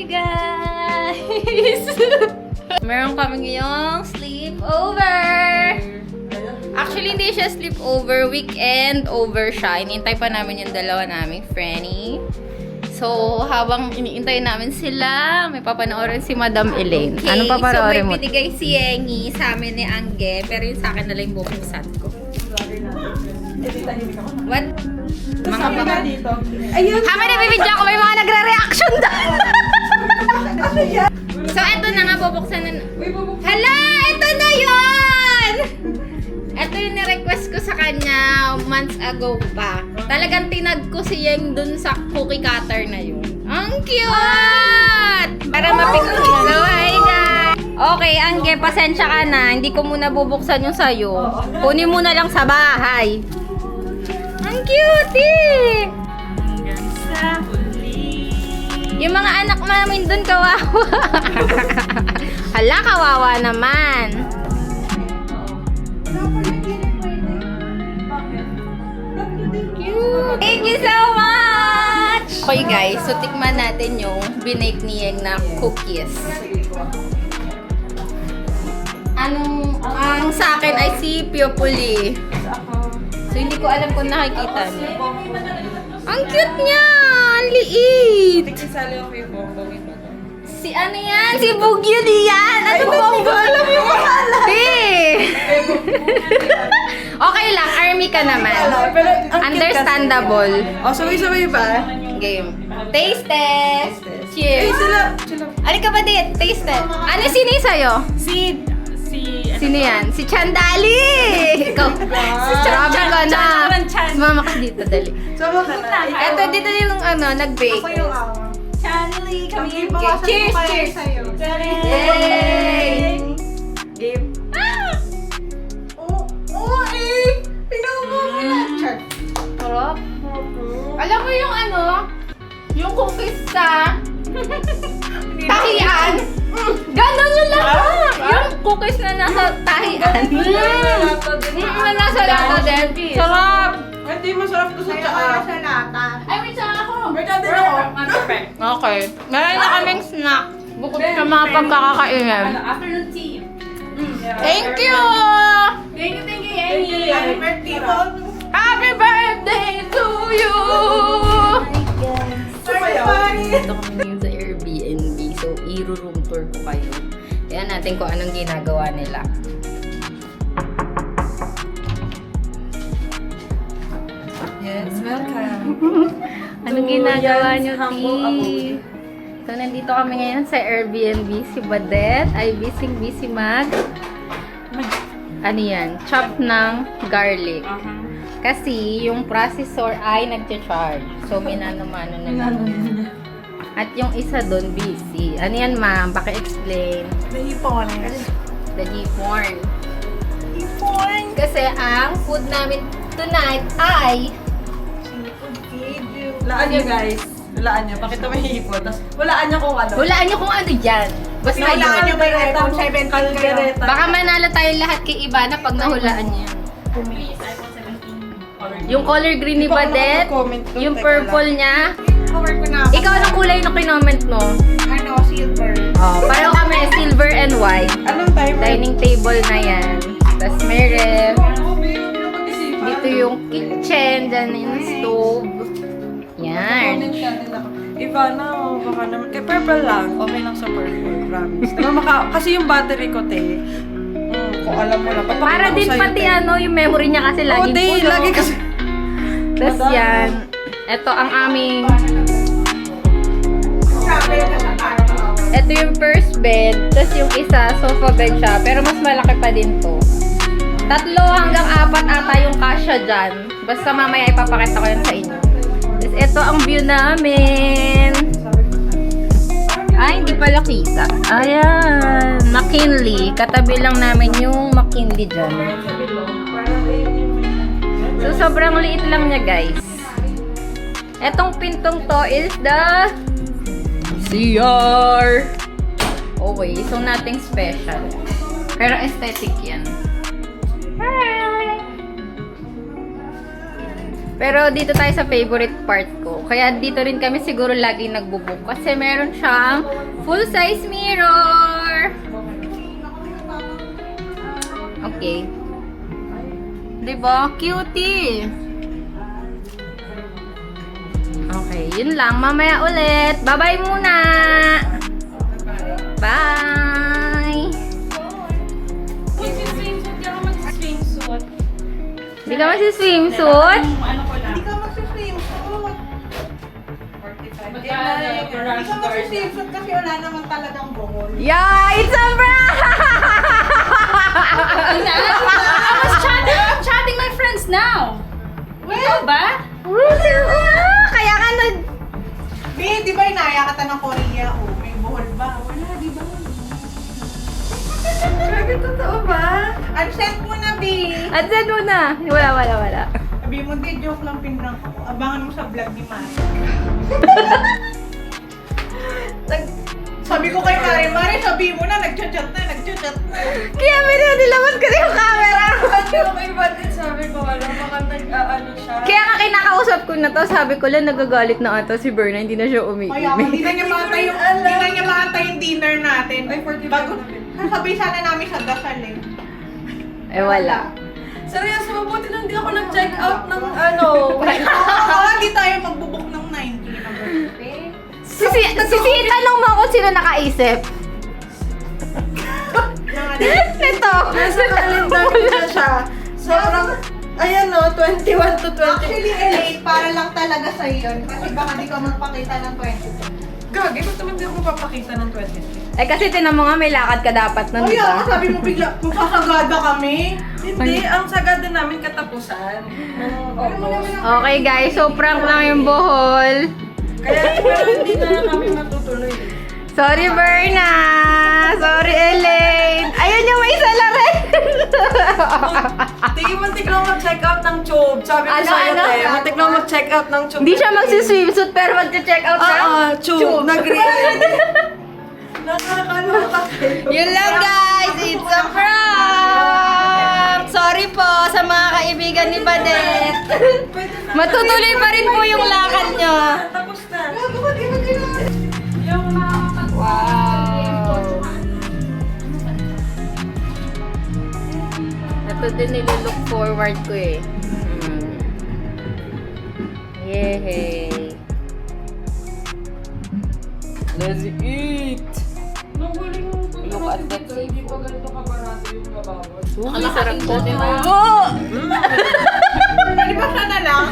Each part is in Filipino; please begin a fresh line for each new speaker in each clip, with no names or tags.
guys! Meron kami ngayong sleepover! Actually, hindi siya sleepover. Weekend over siya. Inintay pa namin yung dalawa naming Frenny. So, habang iniintay namin sila, may papanoorin si Madam Elaine.
Okay,
Anong papanoorin mo?
so may binigay si Yengi sa amin ni Angge, pero yung sa akin na lang yung bubuksan ko. What? Mga baka dito.
Ayun!
Habang nabibidyo ako, may mga nagre-reaction doon!
So, eto na nga, bubuksan na. Hala! Ito na yun! Ito yung ni-request ko sa kanya months ago pa. Talagang tinag ko si Yeng dun sa cookie cutter na yun. Ang cute! Para mapikon. So, hi guys! Okay, Angge, pasensya ka na. Hindi ko muna bubuksan yung sayo. Kunin mo na lang sa bahay. Ang cute eh! Yung mga anak namin dun, kawawa. Hala, kawawa naman. Thank you so much! Okay guys, so tikman natin yung binake ni Yeng na cookies. Ang sa akin ay si Piopuli. So hindi ko alam kung nakikita niyo. Ang cute niya! Ang liit! Si ano yan? Si Bugyo yan! Ano bang alam yung pangalan? Okay lang, army ka naman. Understandable.
Oh, sabay-sabay ba?
Game. Taste test! Cheers!
Sila.
Ano ka ba dit? Taste test. Ano sino yung sa'yo? Sino yan? Si Chandali! Ikaw. Grabe ka na. Sumama ka dito, dali.
Sama ka na.
Eto, dito yung nag-bake.
Ako yung
Channeling kami.
Cheers! Cheers!
Yay! Game. Oo eh! Pinawa mo na. Char.
Sarap. Alam mo yung yung cookies sa tahian? Ganon yun lang. Yung cookies na nasa tahian. Na nasa lata din. Sarap.
Hindi masarap to sa tsaa.
Ay, may tsaka ako.
May din ako.
Okay. Meron na kaming snack. Bukod sa mga pagkakakainin.
Afternoon tea.
Thank you!
Thank you, Yengi.
Happy birthday po.
Happy birthday to you! Dito kami ngayon sa Airbnb. So, i-room tour ko kayo. Tignan natin kung anong ginagawa nila.
Yes, welcome.
Anong ginagawa nyo, T? So, nandito kami ngayon sa Airbnb. Si Badet ay busy mag... Ano yan? Chop ng garlic. Kasi yung processor ay nagcha-charge. So, minano-mano na lang. At yung isa doon busy. Ano yan, ma'am? Paki-explain.
Nahipon.
The G-porn. Kasi ang food namin tonight ay...
Laan nyo guys. Laan nyo. Pakita mo yung hipon. Tapos walaan nyo kung ano.
Hulaan nyo kung ano yan. Basta
Walaan nyo
yun.
ba yung iPhone 17 kaldereta?
Baka manalo tayo lahat kay Ivana pag nahulaan niyo yan. Yung color green ni Badet, yung purple niya.
Cover ko na.
Ikaw anong kulay na kinoment mo?
Ano, silver.
Oh, pareho kami silver and white.
Anong timer?
Dining table na yan. Tapos may ref. Dito yung kitchen, dyan yung stove. Yan.
Ivana, baka naman. Kay purple lang. Okay lang sa purple. Promise. Diba kasi yung battery ko, te. Kung alam mo na.
Para din pati yung memory niya kasi laging puno.
Lagi kasi.
Tapos yan. Ito ang aming... Ito yung first bed. Tapos yung isa, sofa bed siya. Pero mas malaki pa din to. 3 hanggang 4 ata yung kasya dyan. Basta mamaya ipapakita ko yan sa inyo. Tapos ito ang view namin. Ay, hindi pala kita. Ayan. McKinley. Katabi lang namin yung McKinley dyan. So, sobrang liit lang niya, guys. Etong pintong to is the CR. Okay, so nothing special. Pero aesthetic yan. Hi! Pero dito tayo sa favorite part ko. Kaya dito rin kami siguro lagi nagbubook. Kasi meron siyang full-size mirror. Okay. Diba? Cutie! Okay, yun lang. Mamaya ulit. Bye-bye muna! Bye! Hindi ka magsiswimsuit?
Hindi ka magsiswimsuit. Hindi ka magsiswimsuit kasi wala naman talagang buhol.
Yeah! It's a prank!
I was chatting my friends now. Ikaw ba?
Kaya ka nag...
Be, di ba inaya ka ng Korea? O, may buhol ba? Wala, di ba?
Grabe, totoo ba?
Unsend mo na, Be.
At saan mo na? Wala.
Sabi mo, di, joke lang pinrank ako. Abangan mo sa vlog ni Mari. Sabi ko kay Mari, sabi mo na, nagchat-chat na.
Kaya meron nilabas ko yung camera.
Okay, but sabi ko, alam, baka nag-ano siya.
Kaya nga kinakausap ko na to, sabi ko lang nagagalit na ata si Berna, hindi na siya
Kaya ako, hindi na niya makatay yung dinner natin.
Ay, 45
Bago,
na rin.
sabi sana namin sa dasal eh.
Eh wala.
Seryoso, mabuti nang hindi ako nag-check out ng ano.
Oo, hindi tayo magbubuk ng 90 na birthday.
Sisi, tanong mo kung sino nakaisip. Ito.
Nasa calendar ko na siya. Sobrang, ayan no, 21 to 20.
Actually, Elaine, para lang talaga sa yun. Kasi baka di ka magpakita ng 22.
Gagi, ba't naman di ako mapapakita ng 23?
Eh kasi tinan mo nga may lakad ka dapat nun,
Ay,
di ba?
ako sabi mo bigla, magkakagada kami.
Hindi, ang sagada namin katapusan.
Okay guys, so prank lang yung buhol.
Kaya pero hindi na kami matutuloy.
Sorry Berna! Sorry Elaine! Ayun yung may isa lang rin!
Tingin mo, tignan mag-check out ng tube. Sabi ko
Ano,
sa'yo,
ano?
te. Tignan mag-check out ng tube.
Hindi siya magsiswimsuit pero magche-check out siya.
Tube. Nag-green. Nakakaloka kayo.
Yun lang guys! It's a prank! Sorry po sa mga kaibigan ni Badet. Matutuloy pa rin po yung lakad nyo.
Tapos na.
Wow! Ito din nililook forward ko eh. Yehey!
Let's eat.
Look at that
Hindi pa ganito kabarato yung kabawas.
Ang sarap po.
Nalibasa na lang.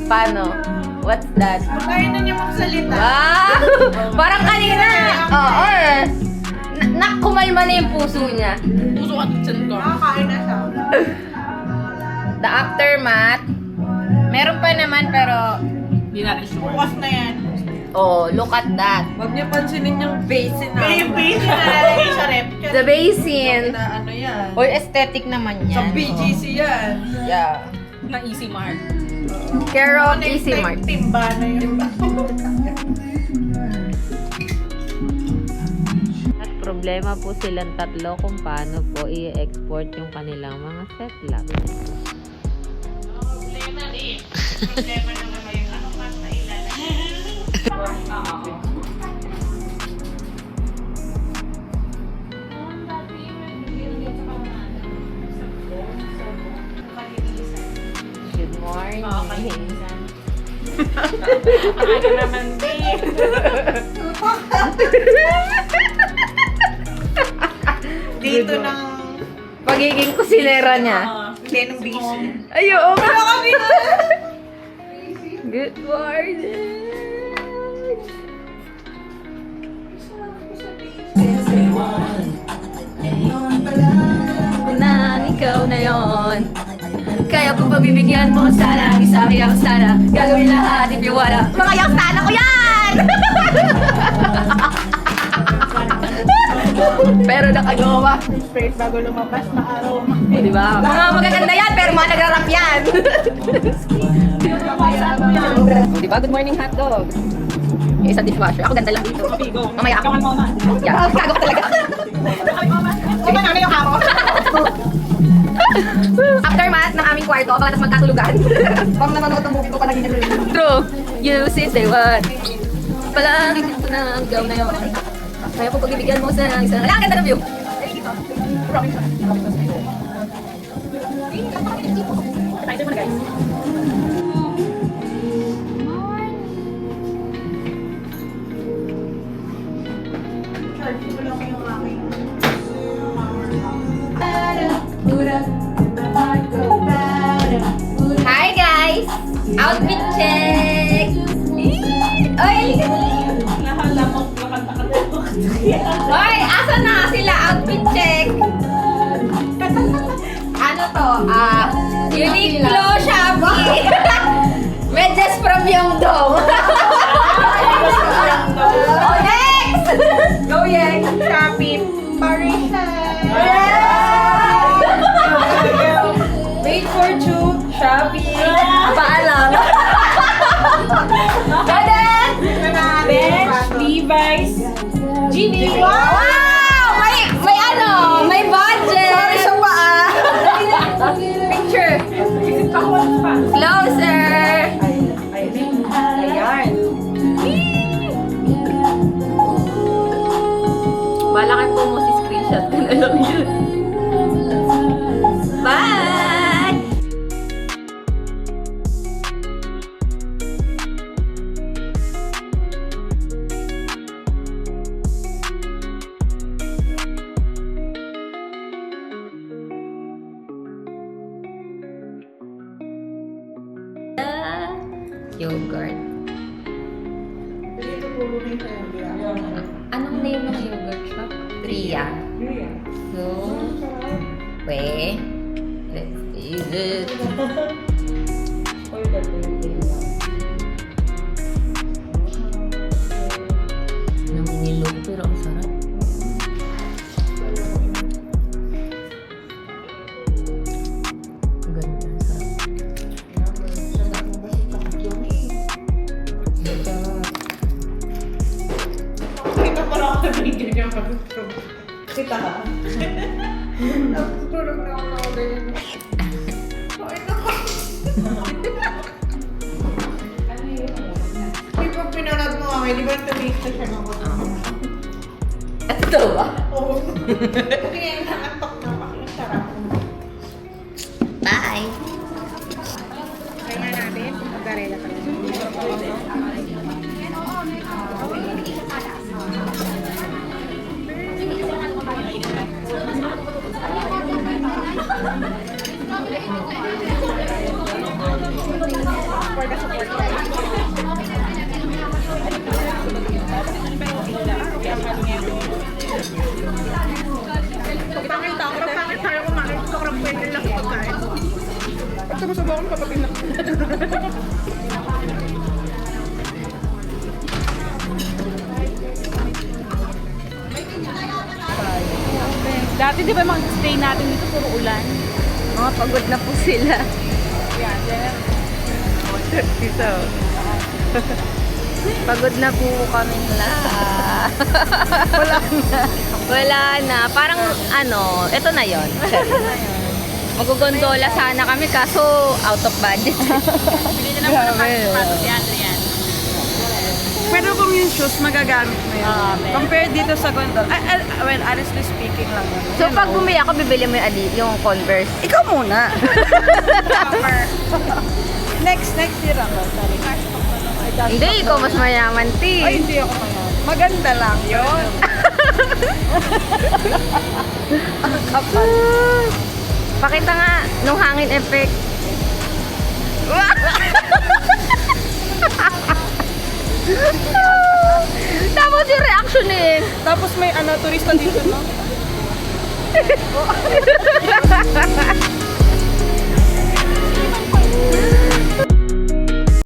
Paano? What's that?
Kaya na niya magsalita.
Ah! Parang kanina! Oo eh. Kumalma na yung puso niya.
Nakakain na siya.
The aftermath. Meron pa naman pero
Bukas na yan.
oh, look at that.
Huwag niyo pansinin yung basin na.
May base na nalalagay sa rep.
The basin.
Na ano yan.
Or aesthetic naman
Sa
yan.
BGC yan.
Yeah.
Na Easy Mart.
Care of Easy Mart.
Timba na yun.
At problema po silang tatlo kung paano po i-export yung kanilang mga setlog.
Problema naman yung ano pa sa
Good morning.
Ano naman din. Dito ng
Pagiging kusinera niya.
Lenong base.
Ay, oo.
Ano kami na?
Good morning. Ikaw na yon. Kaya kung pagbibigyan mo sana, isa kaya sana, gagawin lahat if you wanna. Mga yaksana ko yan! Pero nakagawa.
Straight bago lumabas na aroma.
O, diba? Mga magaganda yan, pero mga nagrarap yan. O, diba? Good morning, hotdog. Yung isa dishwasher. Ako ganda lang dito. Mamaya ako. Yeah, gago ka talaga.
Ano yung haro?
Aftermath ng aming kwarto, pagkatapos magkatulugan.
Pag nanonood ng movie ko pa naging
True. You since day one. Palagi ko na ang gaw na yun. Kaya po pagbibigyan mo sa isang ang ganda ng view. Hi guys! Outfit check! Oy! Oy! Asan na sila? Outfit check! Ano to? Uniqlo Shopee! Medyas from Myeongdong! Oh, next! Go, Yeng! Shopee!
Wait for two, Shopee.
Paalam! Kaden!
Bench, Levi's, GD.
Wow! May ano? May budget!
Sorry sa paa.
Picture! Closer!
Ayan.
Bala kayo po mo si screenshot ko na lang yun. Bye! Yogurt. Anong name ng yogurt shop? Tria. So, let's use it. Nangingilog pero ang sarap. Ganda, sarap.
Kita ka. Natutulog na ako na order yun. Ay, naku. Di ba pinanood mo kami? Di ba tumista siya ng mga?
Ito ba?
Oo. Kasi ngayon nakatok na ako. Ang sarap.
Bye!
Kaya natin, mag-arela ka. Pangit ako, pero pangit tayo kumain. Sobrang pwede lang yung pagkain. At sumusubok ako kapatid na.
Dati di ba mag-stay natin dito puro ulan?
Mga pagod na po sila.
Yan, yan.
Dito. Pagod na po kami lahat. Wala na. Parang ano, ito na yon. Magugondola sana kami kaso out of budget.
Bili na lang muna sapatos yan, yan. Pero kung yung shoes, magagamit mo yun. Compared dito sa gondola. Well, honestly speaking lang.
So pag bumili ako, bibili mo yung Converse.
Ikaw muna. next year ako. Sorry.
Hindi, ikaw mas mayaman, T.
Ay, hindi ako mayaman. Maganda lang yun. Ang kapal.
Pakita nga nung hangin effect. Tapos yung reaction eh.
Tapos may turista dito, no?